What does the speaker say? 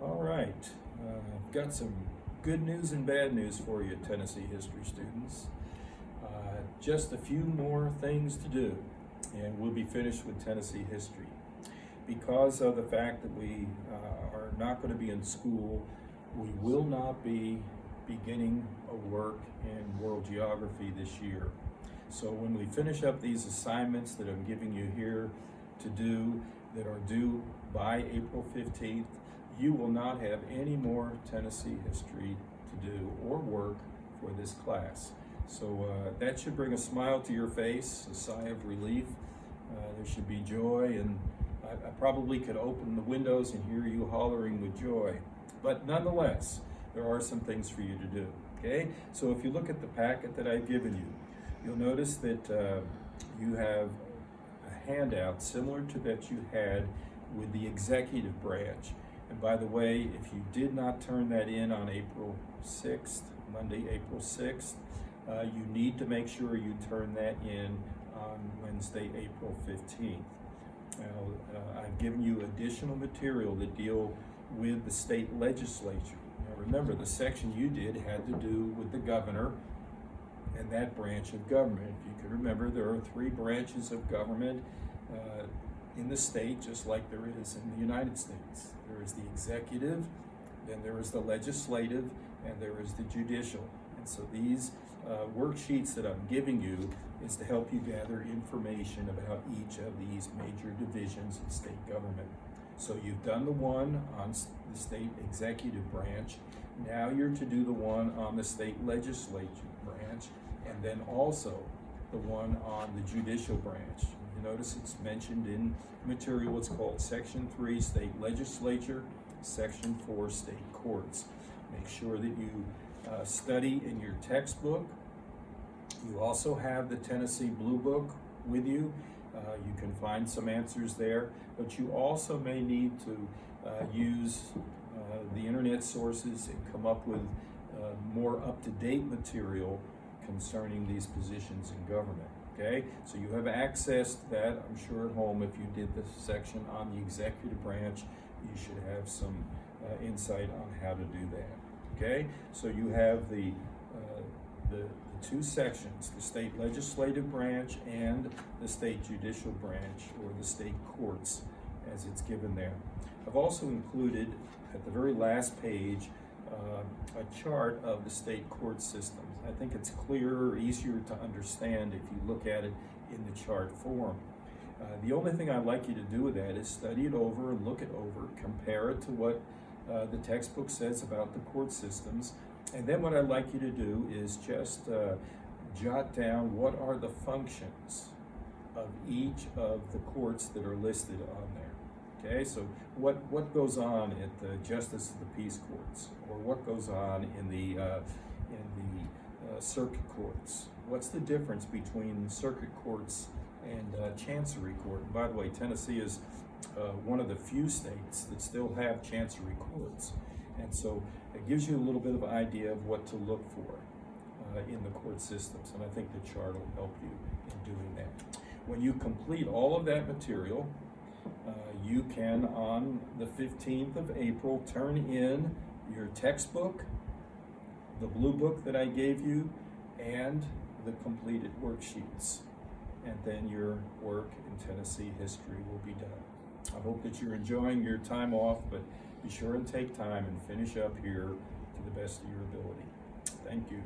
All right, I've got some good news and bad news for you, Tennessee history students. Just a few more things to do, and we'll be finished with Tennessee history. Because of the fact that we are not going to be in school, we will not be beginning a work in world geography this year. So when we finish up these assignments that I'm giving you here to do, that are due by April 15th, you will not have any more Tennessee history to do or work for this class. So that should bring a smile to your face, a sigh of relief. There should be joy, and I probably could open the windows and hear you hollering with joy. But nonetheless, there are some things for you to do, okay? So if you look at the packet that I've given you, you'll notice that you have a handout similar to that you had with the executive branch. And by the way, if you did not turn that in on April 6th, Monday, April 6th, you need to make sure you turn that in on Wednesday, April 15th. Now, I've given you additional material that deal with the state legislature. Now remember, the section you did had to do with the governor and that branch of government. If you can remember, there are three branches of government in the state, just like there is in the United States. There is the executive, then there is the legislative, and there is the judicial. And so these worksheets that I'm giving you is to help you gather information about each of these major divisions in state government. So you've done the one on the state executive branch. Now you're to do the one on the state legislature branch, and then also the one on the judicial branch. You notice it's mentioned in material. It's called Section 3, State Legislature, Section 4, State Courts. Make sure that you study in your textbook. You also have the Tennessee Blue Book with you. You can find some answers there, but you also may need to use the internet sources and come up with more up-to-date material concerning these positions in government. Okay, so you have access to that, I'm sure, at home. If you did the section on the executive branch, you should have some insight on how to do that. Okay, so you have the two sections, the state legislative branch and the state judicial branch, or the state courts as it's given there. I've also included at the very last page a chart of the state court systems. I think it's clearer, easier to understand if you look at it in the chart form. The only thing I'd like you to do with that is study it over and look it over, compare it to what the textbook says about the court systems. And then what I'd like you to do is just jot down what are the functions of each of the courts that are listed on there. Okay, so what goes on at the Justice of the Peace Courts, or what goes on in the circuit courts? What's the difference between circuit courts and chancery court? And by the way, Tennessee is one of the few states that still have chancery courts, and so it gives you a little bit of an idea of what to look for in the court systems, and I think the chart will help you in doing that. When you complete all of that material, you can, on the 15th of April, turn in your textbook, the blue book that I gave you, and the completed worksheets. And then your work in Tennessee history will be done. I hope that you're enjoying your time off, but be sure and take time and finish up here to the best of your ability. Thank you.